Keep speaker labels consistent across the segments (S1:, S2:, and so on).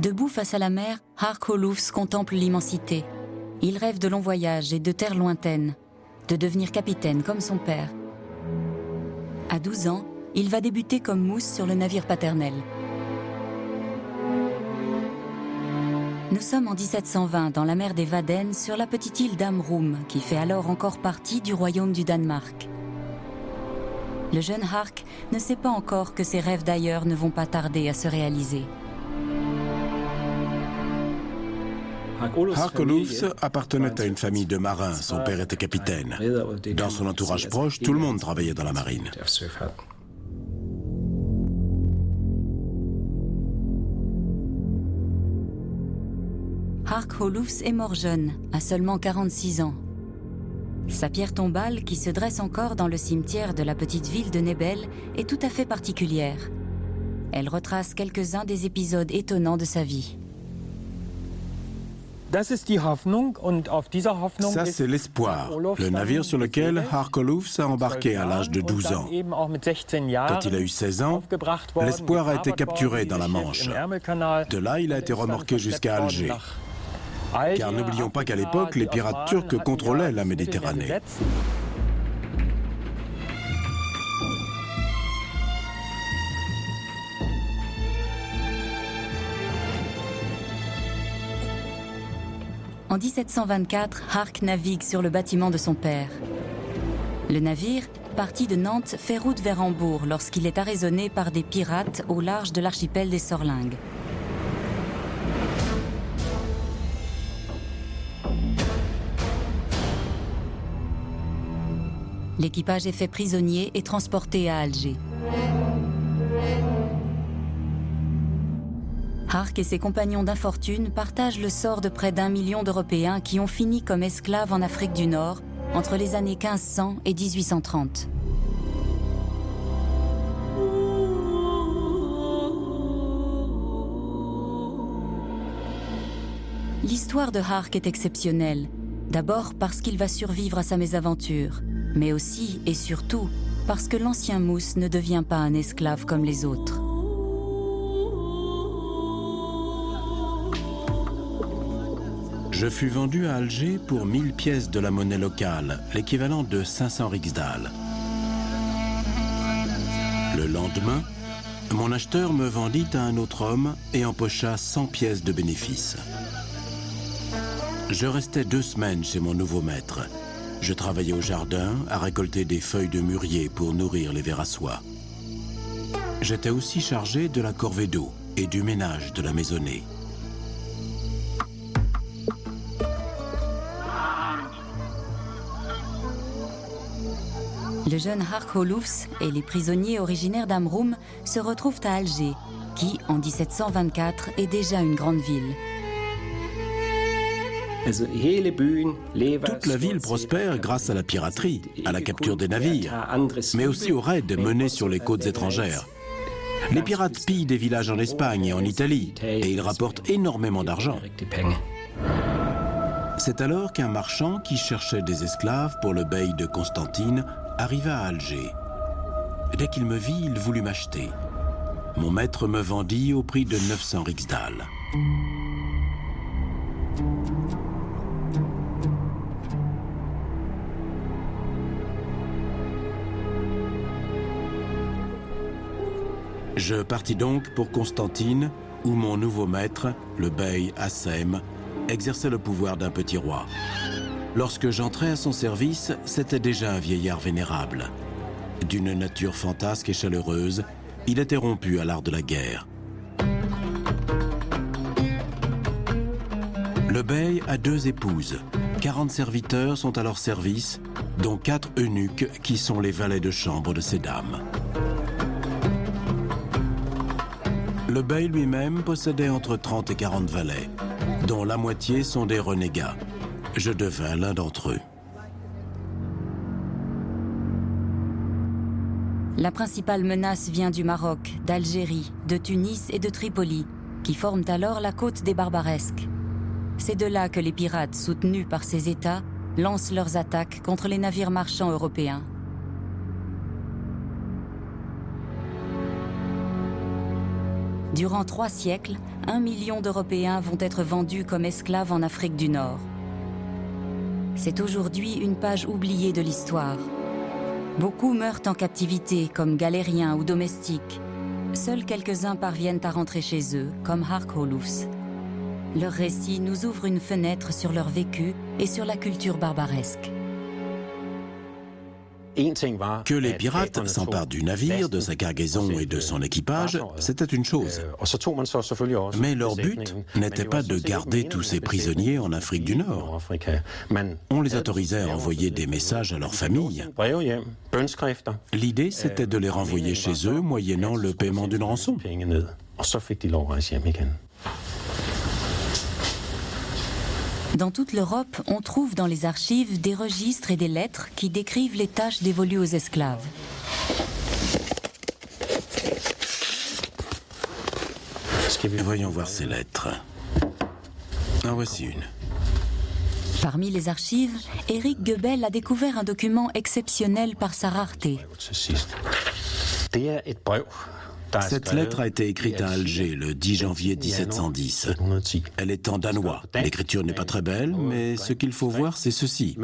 S1: Debout face à la mer, Hark Olufs contemple l'immensité. Il rêve de longs voyages et de terres lointaines, de devenir capitaine comme son père. À 12 ans, il va débuter comme mousse sur le navire paternel. Nous sommes en 1720 dans la mer des Wadden, sur la petite île d'Amrum, qui fait alors encore partie du royaume du Danemark. Le jeune Hark ne sait pas encore que ses rêves d'ailleurs ne vont pas tarder à se réaliser.
S2: Hark Olufs appartenait à une famille de marins. Son père était capitaine. Dans son entourage proche, tout le monde travaillait dans la marine.
S1: Hark Olufs est mort jeune, à seulement 46 ans. Sa pierre tombale, qui se dresse encore dans le cimetière de la petite ville de Nebel, est tout à fait particulière. Elle retrace quelques-uns des épisodes étonnants de sa vie.
S2: Ça, c'est l'espoir, le navire sur lequel Hark Olufs a embarqué à l'âge de 12 ans. Quand il a eu 16 ans, l'espoir a été capturé dans la Manche. De là, il a été remorqué jusqu'à Alger. Car n'oublions pas qu'à l'époque, les pirates turcs contrôlaient la Méditerranée.
S1: En 1724, Hark navigue sur le bâtiment de son père. Le navire, parti de Nantes, fait route vers Hambourg lorsqu'il est arraisonné par des pirates au large de l'archipel des Sorlingues. L'équipage est fait prisonnier et transporté à Alger. Hark et ses compagnons d'infortune partagent le sort de près d'1 million d'Européens qui ont fini comme esclaves en Afrique du Nord entre les années 1500 et 1830. L'histoire de Hark est exceptionnelle, d'abord parce qu'il va survivre à sa mésaventure, mais aussi et surtout parce que l'ancien mousse ne devient pas un esclave comme les autres.
S2: Je fus vendu à Alger pour 1000 pièces de la monnaie locale, l'équivalent de 500 riksdal. Le lendemain, mon acheteur me vendit à un autre homme et empocha 100 pièces de bénéfice. Je restais 2 semaines chez mon nouveau maître. Je travaillais au jardin à récolter des feuilles de mûrier pour nourrir les vers à soie. J'étais aussi chargé de la corvée d'eau et du ménage de la maisonnée.
S1: Le jeune Hark Olufs et les prisonniers originaires d'Amrum se retrouvent à Alger, qui, en 1724, est déjà une grande ville.
S2: Toute la ville prospère grâce à la piraterie, à la capture des navires, mais aussi aux raids menés sur les côtes étrangères. Les pirates pillent des villages en Espagne et en Italie, et ils rapportent énormément d'argent. C'est alors qu'un marchand qui cherchait des esclaves pour le bey de Constantine arriva à Alger. Dès qu'il me vit, il voulut m'acheter. Mon maître me vendit au prix de 900 riksdal. Je partis donc pour Constantine, où mon nouveau maître, le bey Hassem, exerçait le pouvoir d'un petit roi. Lorsque j'entrai à son service, c'était déjà un vieillard vénérable. D'une nature fantasque et chaleureuse, il était rompu à l'art de la guerre. Le bey a 2 épouses. 40 serviteurs sont à leur service, dont 4 eunuques qui sont les valets de chambre de ces dames. Le bey lui-même possédait entre 30 et 40 valets, dont la moitié sont des renégats. Je devins l'un d'entre eux.
S1: La principale menace vient du Maroc, d'Algérie, de Tunis et de Tripoli, qui forment alors la côte des Barbaresques. C'est de là que les pirates, soutenus par ces États, lancent leurs attaques contre les navires marchands européens. Durant 3 siècles, 1 million d'Européens vont être vendus comme esclaves en Afrique du Nord. C'est aujourd'hui une page oubliée de l'histoire. Beaucoup meurent en captivité, comme galériens ou domestiques. Seuls quelques-uns parviennent à rentrer chez eux, comme Hark Olufs. Leur récit nous ouvre une fenêtre sur leur vécu et sur la culture barbaresque.
S2: Que les pirates s'emparent du navire, de sa cargaison et de son équipage, c'était une chose. Mais leur but n'était pas de garder tous ces prisonniers en Afrique du Nord. On les autorisait à envoyer des messages à leurs familles. L'idée, c'était de les renvoyer chez eux moyennant le paiement d'une rançon.
S1: Dans toute l'Europe, on trouve dans les archives des registres et des lettres qui décrivent les tâches dévolues aux esclaves.
S2: Voyons voir ces lettres. En voici une.
S1: Parmi les archives, Éric Goebel a découvert un document exceptionnel par sa rareté.
S2: Cette lettre a été écrite à Alger le 10 janvier 1710. Elle est en danois. L'écriture n'est pas très belle, mais ce qu'il faut voir, c'est ceci.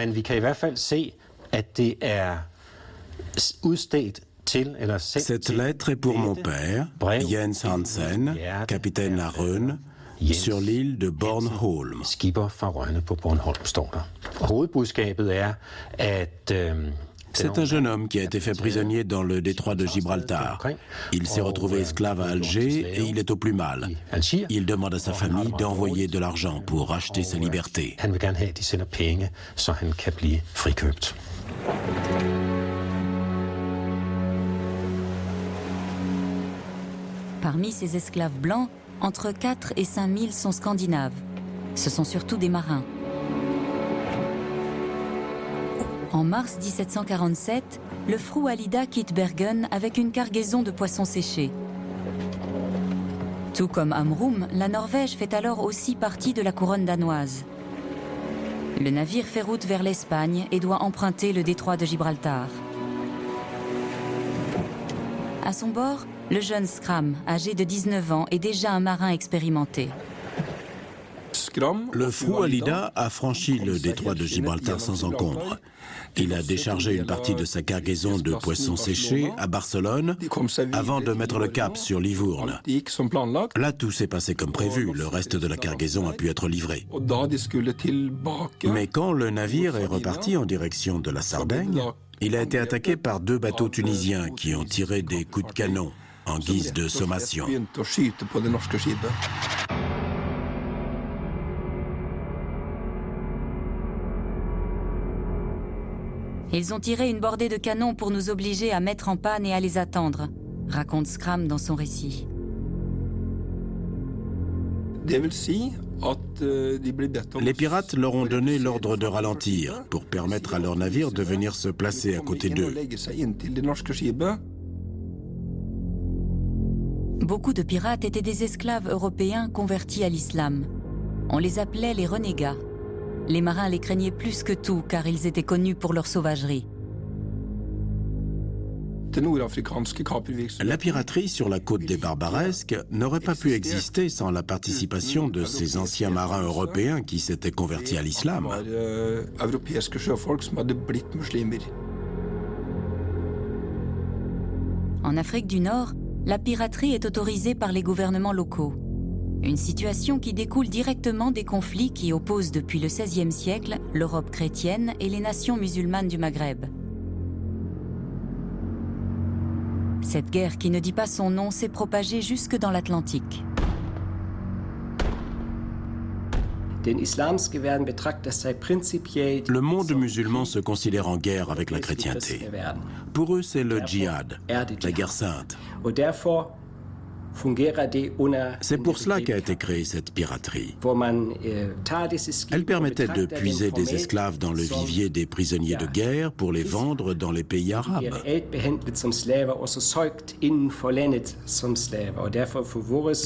S2: Cette lettre est pour mon père, Jens Hansen, capitaine à Røn, sur l'île de Bornholm. C'est un jeune homme qui a été fait prisonnier dans le détroit de Gibraltar. Il s'est retrouvé esclave à Alger et il est au plus mal. Il demande à sa famille d'envoyer de l'argent pour racheter sa liberté.
S1: Parmi ces esclaves blancs, entre 4 et 5 000 sont scandinaves. Ce sont surtout des marins. En mars 1747, le Fru Alida quitte Bergen avec une cargaison de poissons séchés. Tout comme Amrum, la Norvège fait alors aussi partie de la couronne danoise. Le navire fait route vers l'Espagne et doit emprunter le détroit de Gibraltar. À son bord, le jeune Skram, âgé de 19 ans, est déjà un marin expérimenté.
S2: Le Fru Alida a franchi le détroit de Gibraltar sans encombre. Il a déchargé une partie de sa cargaison de poissons séchés à Barcelone avant de mettre le cap sur Livourne. Là, tout s'est passé comme prévu. Le reste de la cargaison a pu être livré. Mais quand le navire est reparti en direction de la Sardaigne, il a été attaqué par 2 bateaux tunisiens qui ont tiré des coups de canon en guise de sommation.
S1: Ils ont tiré une bordée de canons pour nous obliger à mettre en panne et à les attendre, raconte Skram dans son récit.
S2: Les pirates leur ont donné l'ordre de ralentir pour permettre à leur navire de venir se placer à côté d'eux.
S1: Beaucoup de pirates étaient des esclaves européens convertis à l'islam. On les appelait les renégats. Les marins les craignaient plus que tout car ils étaient connus pour leur sauvagerie.
S2: La piraterie sur la côte des Barbaresques n'aurait pas pu exister sans la participation de ces anciens marins européens qui s'étaient convertis à l'islam.
S1: En Afrique du Nord, la piraterie est autorisée par les gouvernements locaux. Une situation qui découle directement des conflits qui opposent depuis le XVIe siècle l'Europe chrétienne et les nations musulmanes du Maghreb. Cette guerre qui ne dit pas son nom s'est propagée jusque dans l'Atlantique.
S2: Le monde musulman se considère en guerre avec la chrétienté. Pour eux, c'est le djihad, la guerre sainte. C'est pour cela qu'a été créée cette piraterie. Elle permettait de puiser des esclaves dans le vivier des prisonniers de guerre pour les vendre dans les pays arabes.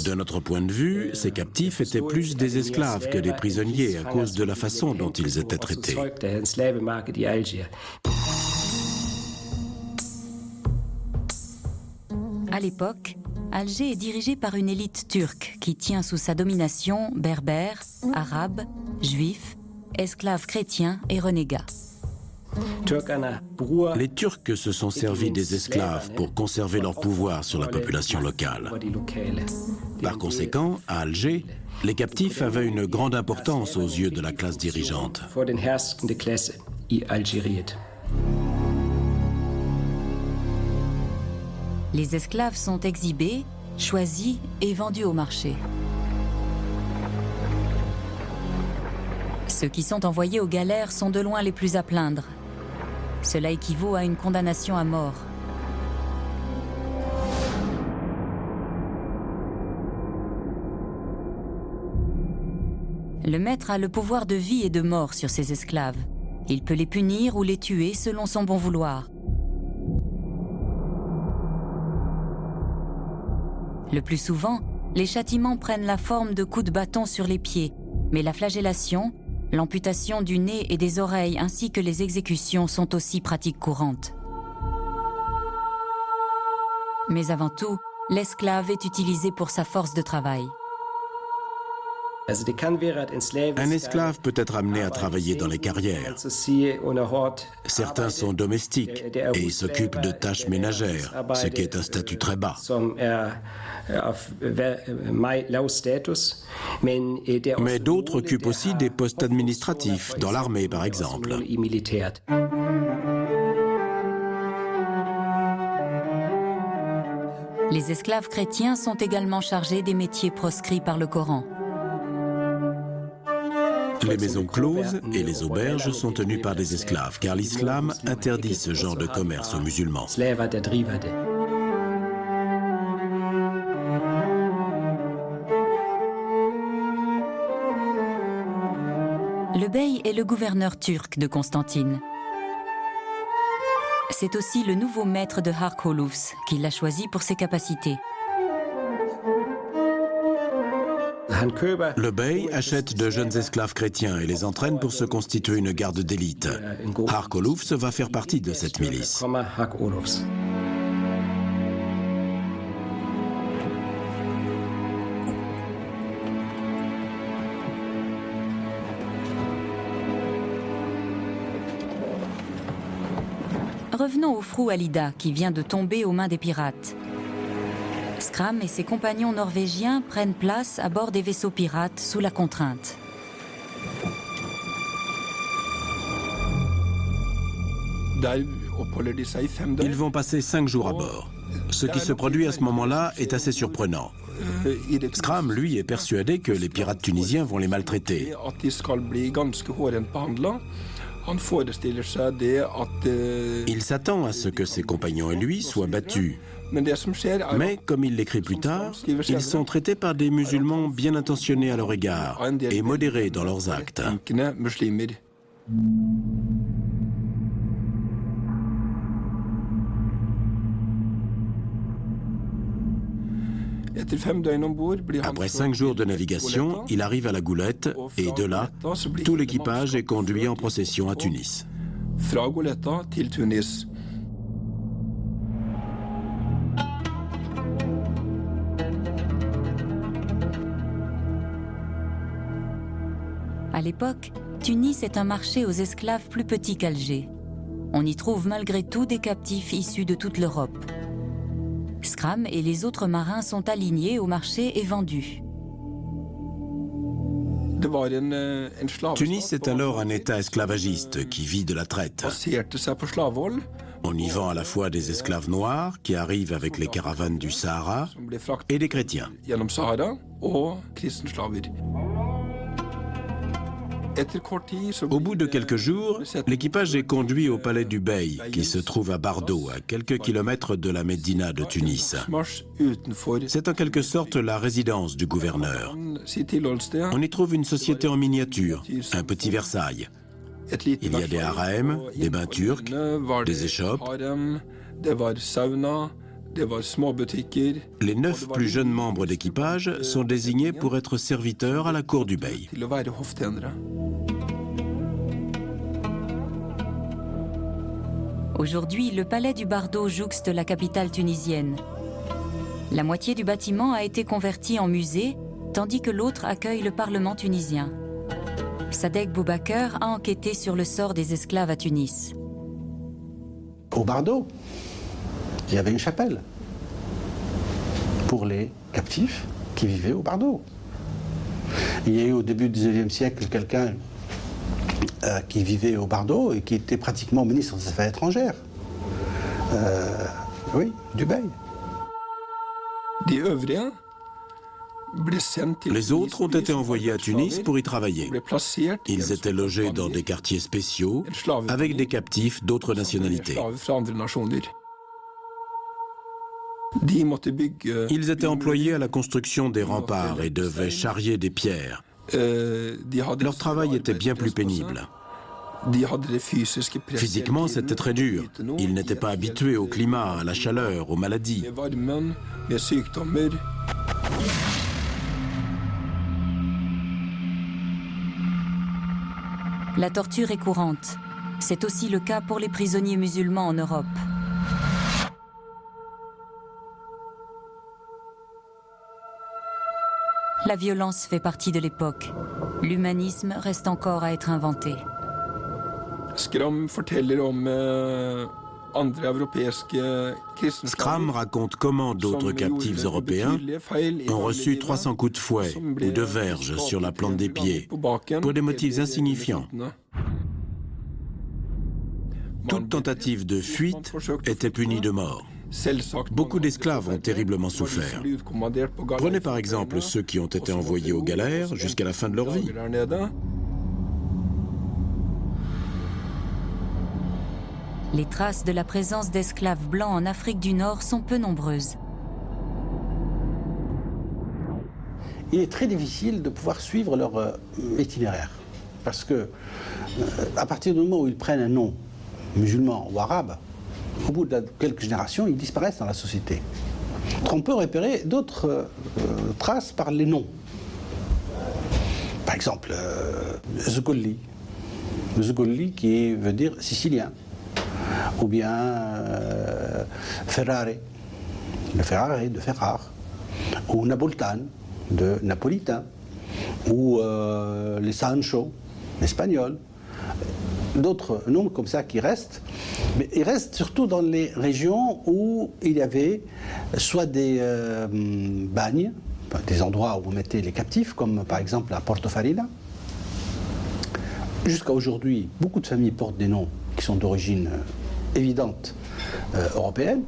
S2: De notre point de vue, ces captifs étaient plus des esclaves que des prisonniers à cause de la façon dont ils étaient traités.
S1: À l'époque, Alger est dirigée par une élite turque qui tient sous sa domination berbères, arabes, juifs, esclaves chrétiens et renégats.
S2: Les Turcs se sont servis des esclaves pour conserver leur pouvoir sur la population locale. Par conséquent, à Alger, les captifs avaient une grande importance aux yeux de la classe dirigeante.
S1: Les esclaves sont exhibés, choisis et vendus au marché. Ceux qui sont envoyés aux galères sont de loin les plus à plaindre. Cela équivaut à une condamnation à mort. Le maître a le pouvoir de vie et de mort sur ses esclaves. Il peut les punir ou les tuer selon son bon vouloir. Le plus souvent, les châtiments prennent la forme de coups de bâton sur les pieds, mais la flagellation, l'amputation du nez et des oreilles ainsi que les exécutions sont aussi pratiques courantes. Mais avant tout, l'esclave est utilisé pour sa force de travail.
S2: Un esclave peut être amené à travailler dans les carrières. Certains sont domestiques et s'occupent de tâches ménagères, ce qui est un statut très bas. Mais d'autres occupent aussi des postes administratifs, dans l'armée par exemple.
S1: Les esclaves chrétiens sont également chargés des métiers proscrits par le Coran.
S2: Les maisons closes et les auberges sont tenues par des esclaves, car l'islam interdit ce genre de commerce aux musulmans.
S1: Le bey est le gouverneur turc de Constantine. C'est aussi le nouveau maître de Hark Holoufs qui l'a choisi pour ses capacités.
S2: Le bey achète de jeunes esclaves chrétiens et les entraîne pour se constituer une garde d'élite. Hark Holoufs va faire partie de cette milice.
S1: Revenons au Fru Alida qui vient de tomber aux mains des pirates. Skram et ses compagnons norvégiens prennent place à bord des vaisseaux pirates sous la contrainte.
S2: Ils vont passer 5 jours à bord. Ce qui se produit à ce moment-là est assez surprenant. Skram, lui, est persuadé que les pirates tunisiens vont les maltraiter. Il s'attend à ce que ses compagnons et lui soient battus. Mais, comme il l'écrit plus tard, ils sont traités par des musulmans bien intentionnés à leur égard et modérés dans leurs actes. Après 5 jours de navigation, il arrive à la Goulette et de là, tout l'équipage est conduit en procession à Tunis.
S1: À l'époque, Tunis est un marché aux esclaves plus petit qu'Alger. On y trouve malgré tout des captifs issus de toute l'Europe. Skram et les autres marins sont alignés au marché et vendus.
S2: Tunis est alors un État esclavagiste qui vit de la traite. On y vend à la fois des esclaves noirs qui arrivent avec les caravanes du Sahara et des chrétiens. Au bout de quelques jours, l'équipage est conduit au palais du Bey, qui se trouve à Bardo, à quelques kilomètres de la Médina de Tunis. C'est en quelque sorte la résidence du gouverneur. On y trouve une société en miniature, un petit Versailles. Il y a des harems, des bains turcs, des échoppes. Les 9 plus jeunes membres d'équipage sont désignés pour être serviteurs à la cour du Bey.
S1: Aujourd'hui, le palais du Bardo jouxte la capitale tunisienne. La moitié du bâtiment a été convertie en musée, tandis que l'autre accueille le Parlement tunisien. Sadek Boubaker a enquêté sur le sort des esclaves à Tunis.
S3: Au Bardo, il y avait une chapelle pour les captifs qui vivaient au Bardo. Il y a eu au début du XIXe siècle quelqu'un qui vivait au Bardo et qui était pratiquement ministre des Affaires étrangères. Oui, Dubaï.
S2: Les autres ont été envoyés à Tunis pour y travailler. Ils étaient logés dans des quartiers spéciaux avec des captifs d'autres nationalités. Ils étaient employés à la construction des remparts et devaient charrier des pierres. Leur travail était bien plus pénible. Physiquement, c'était très dur. Ils n'étaient pas habitués au climat, à la chaleur, aux maladies.
S1: La torture est courante. C'est aussi le cas pour les prisonniers musulmans en Europe. La violence fait partie de l'époque. L'humanisme reste encore à être inventé.
S2: Skram raconte comment d'autres captifs européens ont reçu 300 coups de fouet ou de verge sur la plante des pieds pour des motifs insignifiants. Toute tentative de fuite était punie de mort. Beaucoup d'esclaves ont terriblement souffert. Prenez par exemple ceux qui ont été envoyés aux galères jusqu'à la fin de leur vie.
S1: Les traces de la présence d'esclaves blancs en Afrique du Nord sont peu nombreuses.
S3: Il est très difficile de pouvoir suivre leur itinéraire. Parce que, à partir du moment où ils prennent un nom musulman ou arabe, au bout de quelques générations, ils disparaissent dans la société. On peut repérer d'autres traces par les noms. Par exemple, Zgolli. Zgolli qui veut dire sicilien. Ou bien Ferrare, le Ferrare de Ferrare. Ou Napolitan, de napolitain. Ou les Sancho, l'espagnol. D'autres noms comme ça qui restent, mais ils restent surtout dans les régions où il y avait soit des bagnes, des endroits où on mettait les captifs, comme par exemple à Portofarina. Jusqu'à aujourd'hui, beaucoup de familles portent des noms qui sont d'origine évidente européenne.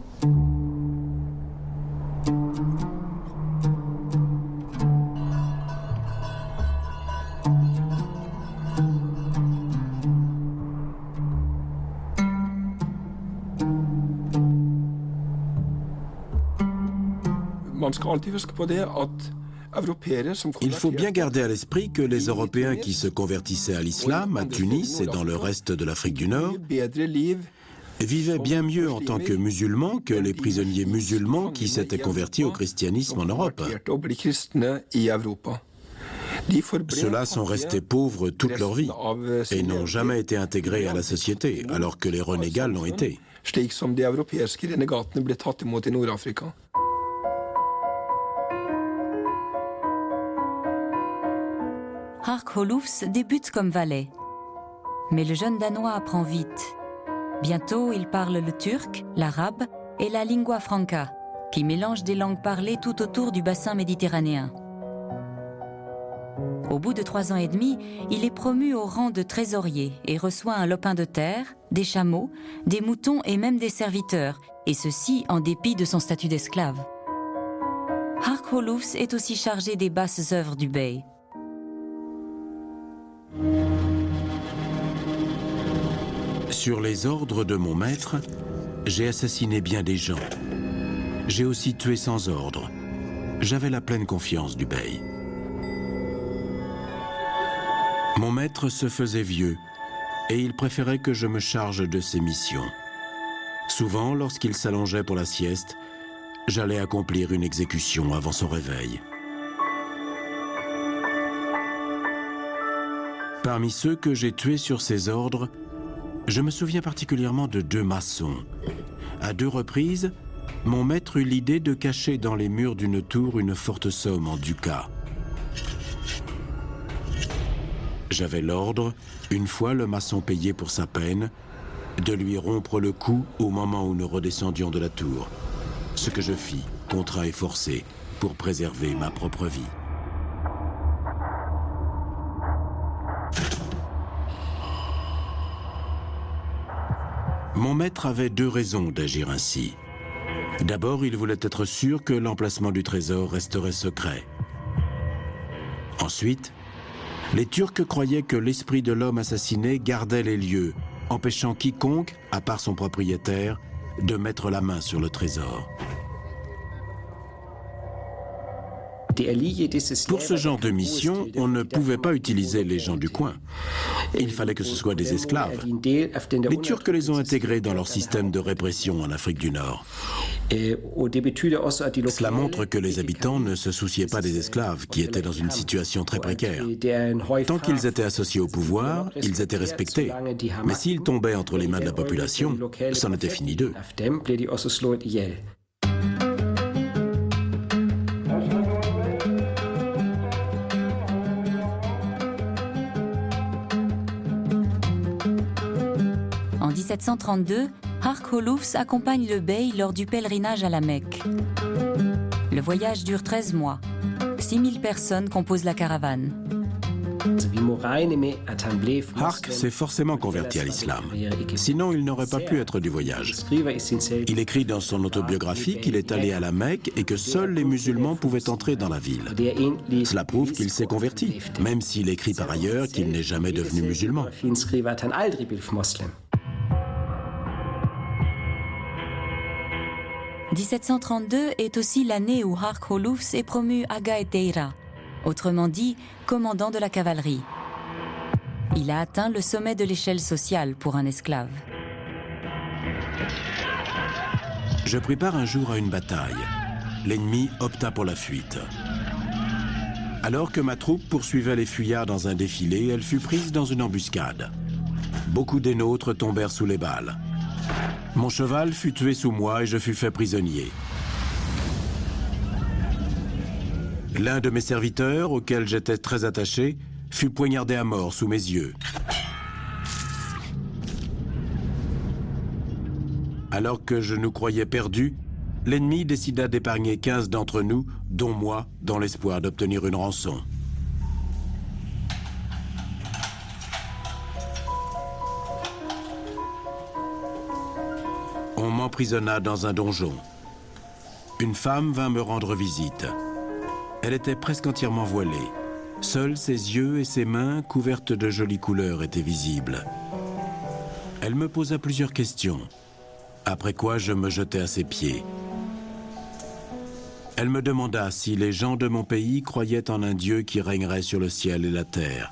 S2: Il faut bien garder à l'esprit que les Européens qui se convertissaient à l'islam, à Tunis et dans le reste de l'Afrique du Nord, vivaient bien mieux en tant que musulmans que les prisonniers musulmans qui s'étaient convertis au christianisme en Europe. Ceux-là sont restés pauvres toute leur vie et n'ont jamais été intégrés à la société, alors que les renégats l'ont été.
S1: Hark Holufs débute comme valet. Mais le jeune Danois apprend vite. Bientôt, il parle le turc, l'arabe et la lingua franca, qui mélange des langues parlées tout autour du bassin méditerranéen. Au bout de 3 ans et demi, il est promu au rang de trésorier et reçoit un lopin de terre, des chameaux, des moutons et même des serviteurs, et ceci en dépit de son statut d'esclave. Hark Holufs est aussi chargé des basses œuvres du bey.
S2: Sur les ordres de mon maître, j'ai assassiné bien des gens. J'ai aussi tué sans ordre. J'avais la pleine confiance du bey. Mon maître se faisait vieux et il préférait que je me charge de ses missions. Souvent, lorsqu'il s'allongeait pour la sieste, j'allais accomplir une exécution avant son réveil. Parmi ceux que j'ai tués sur ses ordres, je me souviens particulièrement de 2 maçons. À 2 reprises, mon maître eut l'idée de cacher dans les murs d'une tour une forte somme en ducats. J'avais l'ordre, une fois le maçon payé pour sa peine, de lui rompre le cou au moment où nous redescendions de la tour. Ce que je fis, contraint et forcé, pour préserver ma propre vie. Mon maître avait deux raisons d'agir ainsi. D'abord, il voulait être sûr que l'emplacement du trésor resterait secret. Ensuite, les Turcs croyaient que l'esprit de l'homme assassiné gardait les lieux, empêchant quiconque, à part son propriétaire, de mettre la main sur le trésor. Pour ce genre de mission, on ne pouvait pas utiliser les gens du coin. Il fallait que ce soient des esclaves. Les Turcs les ont intégrés dans leur système de répression en Afrique du Nord. Cela montre que les habitants ne se souciaient pas des esclaves, qui étaient dans une situation très précaire. Tant qu'ils étaient associés au pouvoir, ils étaient respectés. Mais s'ils tombaient entre les mains de la population, c'en était fini d'eux.
S1: En 1732, Hark Holoufs accompagne le bey lors du pèlerinage à la Mecque. Le voyage dure 13 mois. 6000 personnes composent la caravane.
S2: Hark s'est forcément converti à l'islam. Sinon, il n'aurait pas pu être du voyage. Il écrit dans son autobiographie qu'il est allé à la Mecque et que seuls les musulmans pouvaient entrer dans la ville. Cela prouve qu'il s'est converti, même s'il écrit par ailleurs qu'il n'est jamais devenu musulman.
S1: 1732 est aussi l'année où Hark Holoufs est promu Aga Eteira, autrement dit, commandant de la cavalerie. Il a atteint le sommet de l'échelle sociale pour un esclave.
S2: Je pris part un jour à une bataille. L'ennemi opta pour la fuite. Alors que ma troupe poursuivait les fuyards dans un défilé, elle fut prise dans une embuscade. Beaucoup des nôtres tombèrent sous les balles. Mon cheval fut tué sous moi et je fus fait prisonnier. L'un de mes serviteurs, auquel j'étais très attaché, fut poignardé à mort sous mes yeux. Alors que je nous croyais perdus, l'ennemi décida d'épargner 15 d'entre nous, dont moi, dans l'espoir d'obtenir une rançon. On m'emprisonna dans un donjon. Une femme vint me rendre visite. Elle était presque entièrement voilée. Seuls ses yeux et ses mains, couvertes de jolies couleurs, étaient visibles. Elle me posa plusieurs questions, après quoi je me jetai à ses pieds. Elle me demanda si les gens de mon pays croyaient en un Dieu qui régnerait sur le ciel et la terre.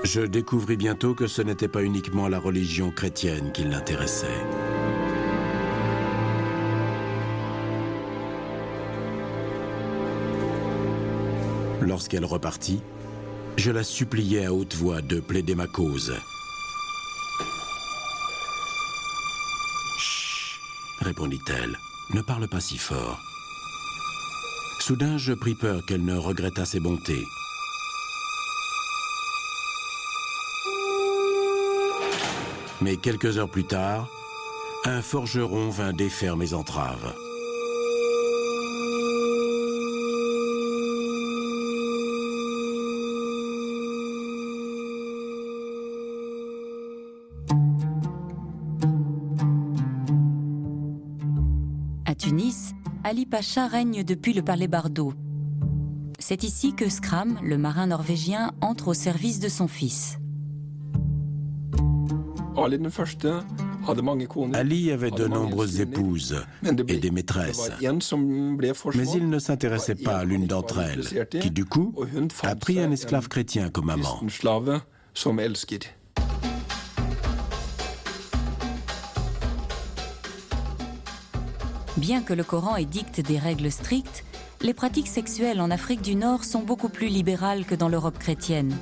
S2: Je découvris bientôt que ce n'était pas uniquement la religion chrétienne qui l'intéressait. Lorsqu'elle repartit, je la suppliai à haute voix de plaider ma cause. « Chut !» répondit-elle, « ne parle pas si fort. » Soudain, je pris peur qu'elle ne regrettât ses bontés. Mais quelques heures plus tard, un forgeron vint défaire mes entraves.
S1: À Tunis, Ali Pacha règne depuis le palais Bardo. C'est ici que Skram, le marin norvégien, entre au service de son fils.
S2: Ali avait de nombreuses épouses et des maîtresses, mais il ne s'intéressait pas à l'une d'entre elles, qui du coup a pris un esclave chrétien comme amant.
S1: Bien que le Coran édicte des règles strictes, les pratiques sexuelles en Afrique du Nord sont beaucoup plus libérales que dans l'Europe chrétienne.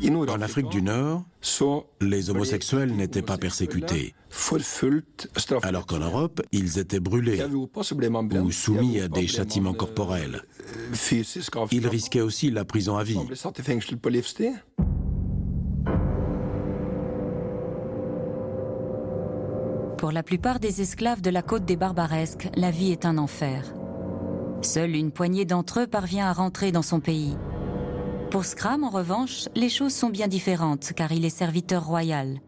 S2: En Afrique du Nord, les homosexuels n'étaient pas persécutés, alors qu'en Europe, ils étaient brûlés ou soumis à des châtiments corporels. Ils risquaient aussi la prison à vie.
S1: Pour la plupart des esclaves de la côte des Barbaresques, la vie est un enfer. Seule une poignée d'entre eux parvient à rentrer dans son pays. Pour Scram, en revanche, les choses sont bien différentes, car il est serviteur royal.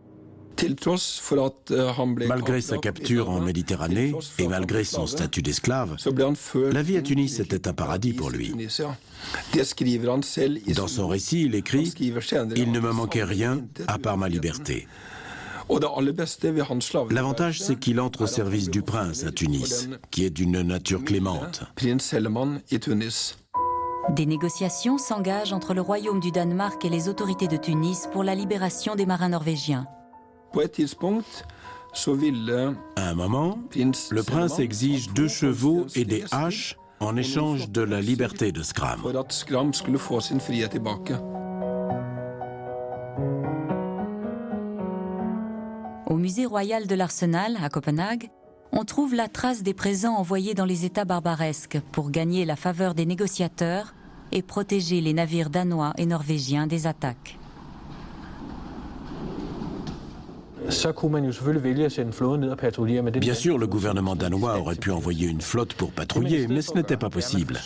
S2: Malgré sa capture en Méditerranée et malgré son statut d'esclave, la vie à Tunis était un paradis pour lui. Dans son récit, il écrit « Il ne me manquait rien à part ma liberté ». L'avantage, c'est qu'il entre au service du prince à Tunis, qui est d'une nature clémente.
S1: Des négociations s'engagent entre le royaume du Danemark et les autorités de Tunis pour la libération des marins norvégiens.
S2: À un moment, le prince exige 2 chevaux et des haches en échange de la liberté de Scram.
S1: Au musée royal de l'Arsenal, à Copenhague, on trouve la trace des présents envoyés dans les États barbaresques pour gagner la faveur des négociateurs et protéger les navires danois et norvégiens des attaques.
S2: Bien sûr, le gouvernement danois aurait pu envoyer une flotte pour patrouiller, mais ce n'était pas possible.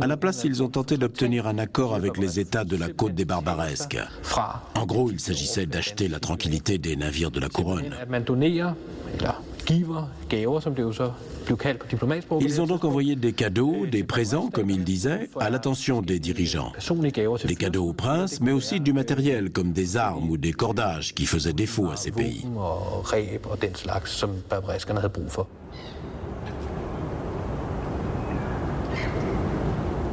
S2: À la place, ils ont tenté d'obtenir un accord avec les États de la côte des Barbaresques. En gros, il s'agissait d'acheter la tranquillité des navires de la couronne. Ils ont donc envoyé des cadeaux, des présents, comme ils disaient, à l'attention des dirigeants. Des cadeaux au prince, mais aussi du matériel, comme des armes ou des cordages qui faisaient défaut à ces pays.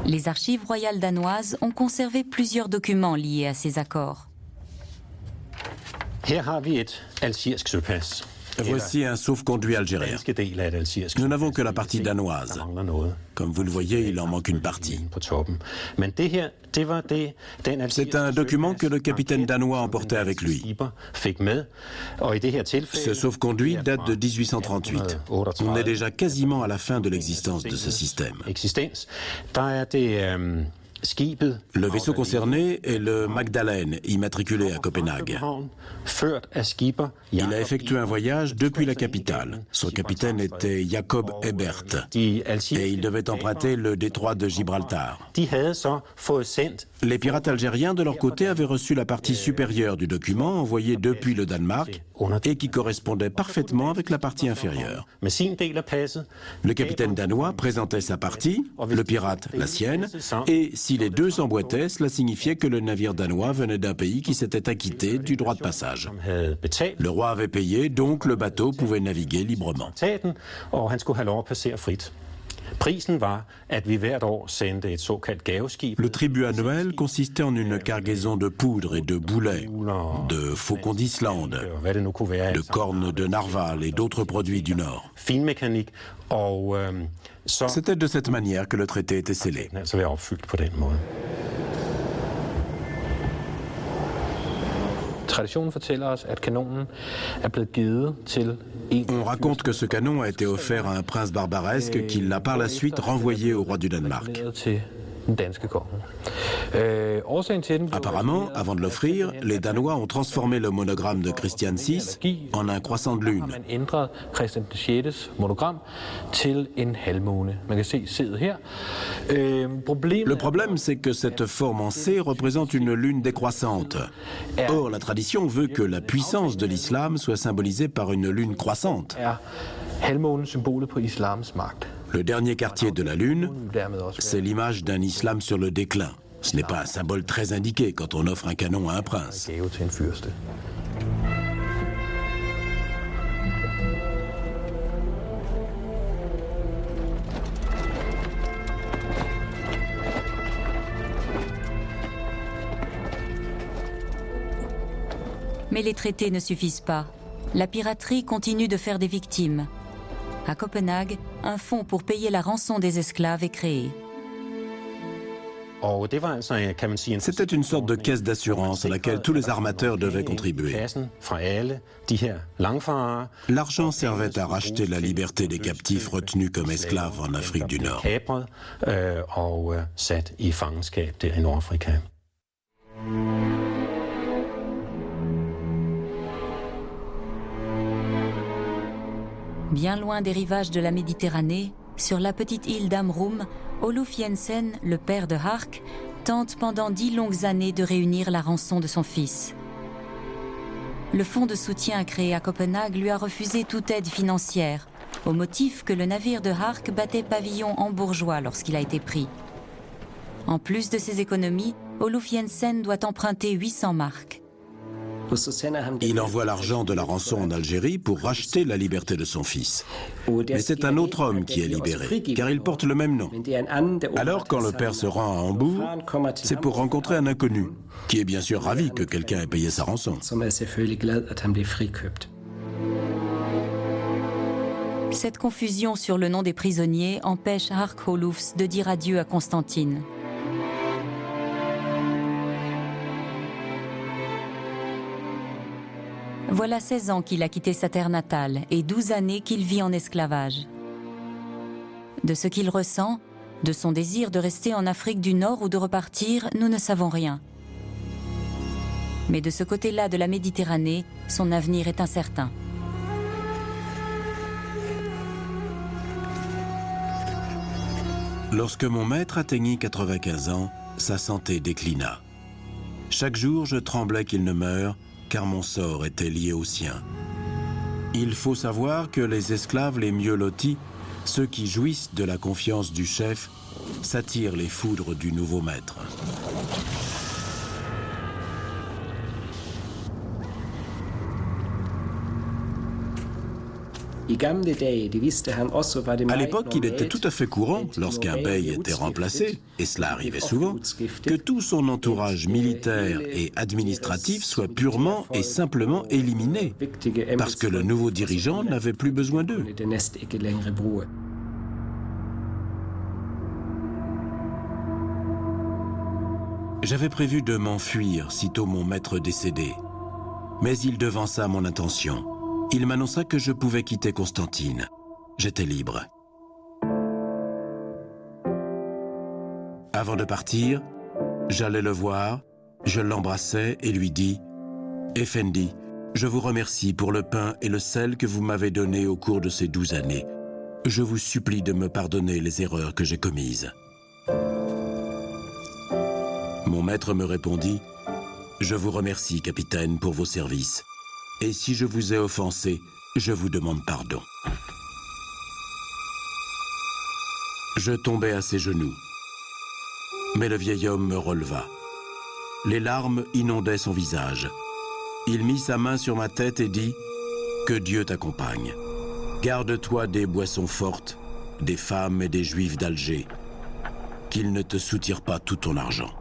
S1: Les archives royales danoises ont conservé plusieurs documents liés à ces accords.
S2: Voici un sauf-conduit algérien. Nous n'avons que la partie danoise. Comme vous le voyez, il en manque une partie. C'est un document que le capitaine danois emportait avec lui. Ce sauf-conduit date de 1838. On est déjà quasiment à la fin de l'existence de ce système. Le vaisseau concerné est le Magdalene, immatriculé à Copenhague. Il a effectué un voyage depuis la capitale. Son capitaine était Jacob Ebert et il devait emprunter le détroit de Gibraltar. Les pirates algériens, de leur côté, avaient reçu la partie supérieure du document envoyé depuis le Danemark et qui correspondait parfaitement avec la partie inférieure. Le capitaine danois présentait sa partie, le pirate la sienne, et si les deux s'emboîtaient, cela signifiait que le navire danois venait d'un pays qui s'était acquitté du droit de passage. Le roi avait payé, donc le bateau pouvait naviguer librement. Le tribut annuel consistait en une cargaison de poudre et de boulets, de faucons d'Islande, de cornes de narval et d'autres produits du Nord. C'était de cette manière que le traité était scellé. On raconte que ce canon a été offert à un prince barbaresque qui l'a par la suite renvoyé au roi du Danemark. Apparemment, avant de l'offrir, les Danois ont transformé le monogramme de Christian VI en un croissant de lune. Le problème, c'est que cette forme en C représente une lune décroissante. Or, la tradition veut que la puissance de l'islam soit symbolisée par une lune croissante. Le dernier quartier de la Lune, c'est l'image d'un islam sur le déclin. Ce n'est pas un symbole très indiqué quand on offre un canon à un prince.
S1: Mais les traités ne suffisent pas. La piraterie continue de faire des victimes. À Copenhague, un fonds pour payer la rançon des esclaves est créé.
S2: C'était une sorte de caisse d'assurance à laquelle tous les armateurs devaient contribuer. L'argent servait à racheter la liberté des captifs retenus comme esclaves en Afrique du Nord.
S1: Bien loin des rivages de la Méditerranée, sur la petite île d'Amrum, Oluf Jensen, le père de Hark, tente pendant 10 longues années de réunir la rançon de son fils. Le fonds de soutien créé à Copenhague lui a refusé toute aide financière, au motif que le navire de Hark battait pavillon hambourgeois lorsqu'il a été pris. En plus de ses économies, Oluf Jensen doit emprunter 800 marks.
S2: Il envoie l'argent de la rançon en Algérie pour racheter la liberté de son fils. Mais c'est un autre homme qui est libéré, car il porte le même nom. Alors, quand le père se rend à Hambourg, c'est pour rencontrer un inconnu, qui est bien sûr ravi que quelqu'un ait payé sa rançon.
S1: Cette confusion sur le nom des prisonniers empêche Hark Olufs de dire adieu à Constantine. Voilà 16 ans qu'il a quitté sa terre natale et 12 années qu'il vit en esclavage. De ce qu'il ressent, de son désir de rester en Afrique du Nord ou de repartir, nous ne savons rien. Mais de ce côté-là de la Méditerranée, son avenir est incertain.
S2: Lorsque mon maître atteignit 95 ans, sa santé déclina. Chaque jour, je tremblais qu'il ne meure, car mon sort était lié au sien. Il faut savoir que les esclaves les mieux lotis, ceux qui jouissent de la confiance du chef, s'attirent les foudres du nouveau maître. À l'époque, il était tout à fait courant, lorsqu'un bey était remplacé, et cela arrivait souvent, que tout son entourage militaire et administratif soit purement et simplement éliminé, parce que le nouveau dirigeant n'avait plus besoin d'eux. J'avais prévu de m'enfuir sitôt mon maître décédé, mais il devança mon intention. Il m'annonça que je pouvais quitter Constantine. J'étais libre. Avant de partir, j'allais le voir, je l'embrassai et lui dis « Effendi, je vous remercie pour le pain et le sel que vous m'avez donnés au cours de ces 12 années. Je vous supplie de me pardonner les erreurs que j'ai commises. » Mon maître me répondit « Je vous remercie, capitaine, pour vos services. Et si je vous ai offensé, je vous demande pardon. » Je tombai à ses genoux. Mais le vieil homme me releva. Les larmes inondaient son visage. Il mit sa main sur ma tête et dit « Que Dieu t'accompagne. Garde-toi des boissons fortes, des femmes et des juifs d'Alger. Qu'ils ne te soutirent pas tout ton argent. »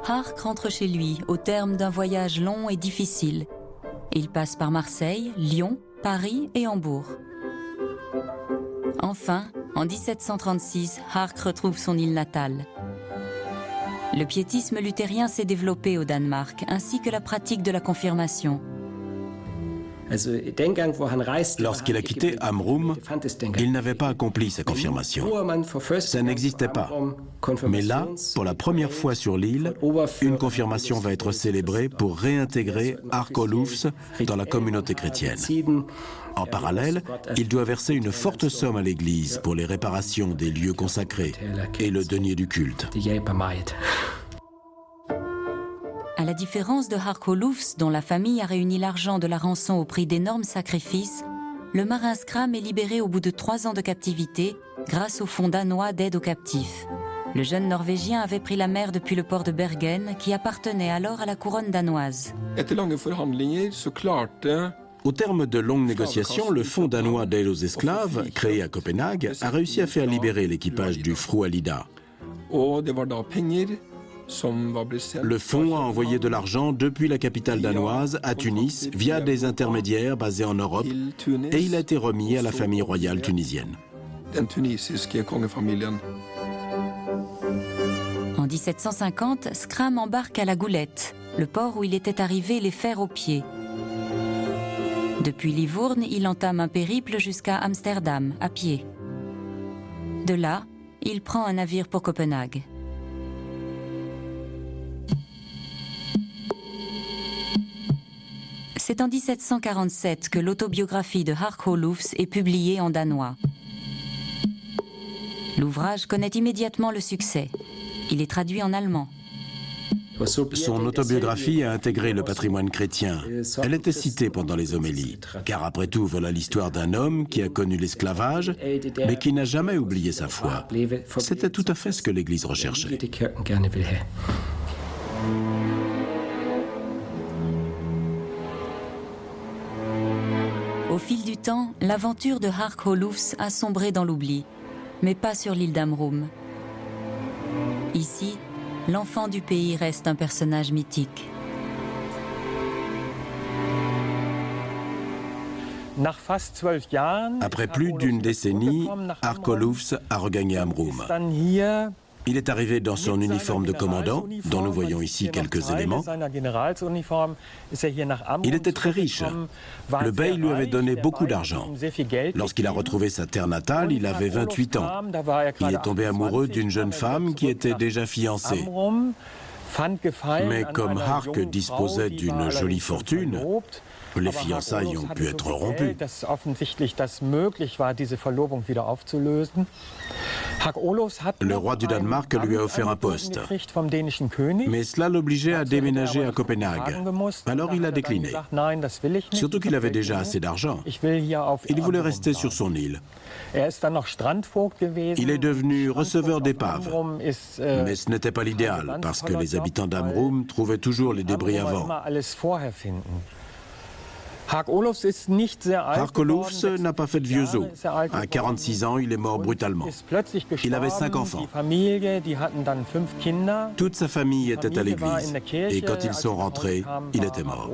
S1: Hark rentre chez lui au terme d'un voyage long et difficile. Il passe par Marseille, Lyon, Paris et Hambourg. Enfin, en 1736, Hark retrouve son île natale. Le piétisme luthérien s'est développé au Danemark, ainsi que la pratique de la confirmation.
S2: Lorsqu'il a quitté Amrum, il n'avait pas accompli sa confirmation. Ça n'existait pas. Mais là, pour la première fois sur l'île, une confirmation va être célébrée pour réintégrer Hark Olufs dans la communauté chrétienne. En parallèle, il doit verser une forte somme à l'Église pour les réparations des lieux consacrés et le denier du culte.
S1: À la différence de Hark Olufs, dont la famille a réuni l'argent de la rançon au prix d'énormes sacrifices, le marin Skram est libéré au bout de 3 ans de captivité grâce au fonds danois d'aide aux captifs. Le jeune Norvégien avait pris la mer depuis le port de Bergen, qui appartenait alors à la couronne danoise.
S2: Au terme de longues négociations, le fonds danois d'aide aux esclaves, créé à Copenhague, a réussi à faire libérer l'équipage du Fru Alida. Le fonds a envoyé de l'argent depuis la capitale danoise à Tunis via des intermédiaires basés en Europe et il a été remis à la famille royale tunisienne.
S1: 1750, Scram embarque à la Goulette, le port où il était arrivé les fers aux pieds. Depuis Livourne, il entame un périple jusqu'à Amsterdam, à pied. De là, il prend un navire pour Copenhague. C'est en 1747 que l'autobiographie de Hark Olufsen est publiée en danois. L'ouvrage connaît immédiatement le succès. Il est traduit en allemand.
S2: Son autobiographie a intégré le patrimoine chrétien. Elle était citée pendant les homélies, car après tout, voilà l'histoire d'un homme qui a connu l'esclavage, mais qui n'a jamais oublié sa foi. C'était tout à fait ce que l'Église recherchait.
S1: Au fil du temps, l'aventure de Hark Olufsen a sombré dans l'oubli, mais pas sur l'île d'Amrum. Ici, l'enfant du pays reste un personnage mythique.
S2: Après plus d'une décennie, Hark Olufsen a regagné Amrum. Il est arrivé dans son uniforme de commandant, dont nous voyons ici quelques éléments. Il était très riche. Le bey lui avait donné beaucoup d'argent. Lorsqu'il a retrouvé sa terre natale, il avait 28 ans. Il est tombé amoureux d'une jeune femme qui était déjà fiancée. Mais comme Hark disposait d'une jolie fortune, les fiançailles ont pu être rompues. Le roi du Danemark lui a offert un poste, mais cela l'obligeait à déménager à Copenhague. Alors il a décliné, surtout qu'il avait déjà assez d'argent. Il voulait rester sur son île. Il est devenu receveur d'épaves, mais ce n'était pas l'idéal, parce que les habitants d'Amrum trouvaient toujours les débris avant. Hark Olufsen n'a pas fait de vieux os. À 46 ans, il est mort brutalement. Il avait 5 enfants. Toute sa famille était à l'église. Et quand ils sont rentrés, il était mort.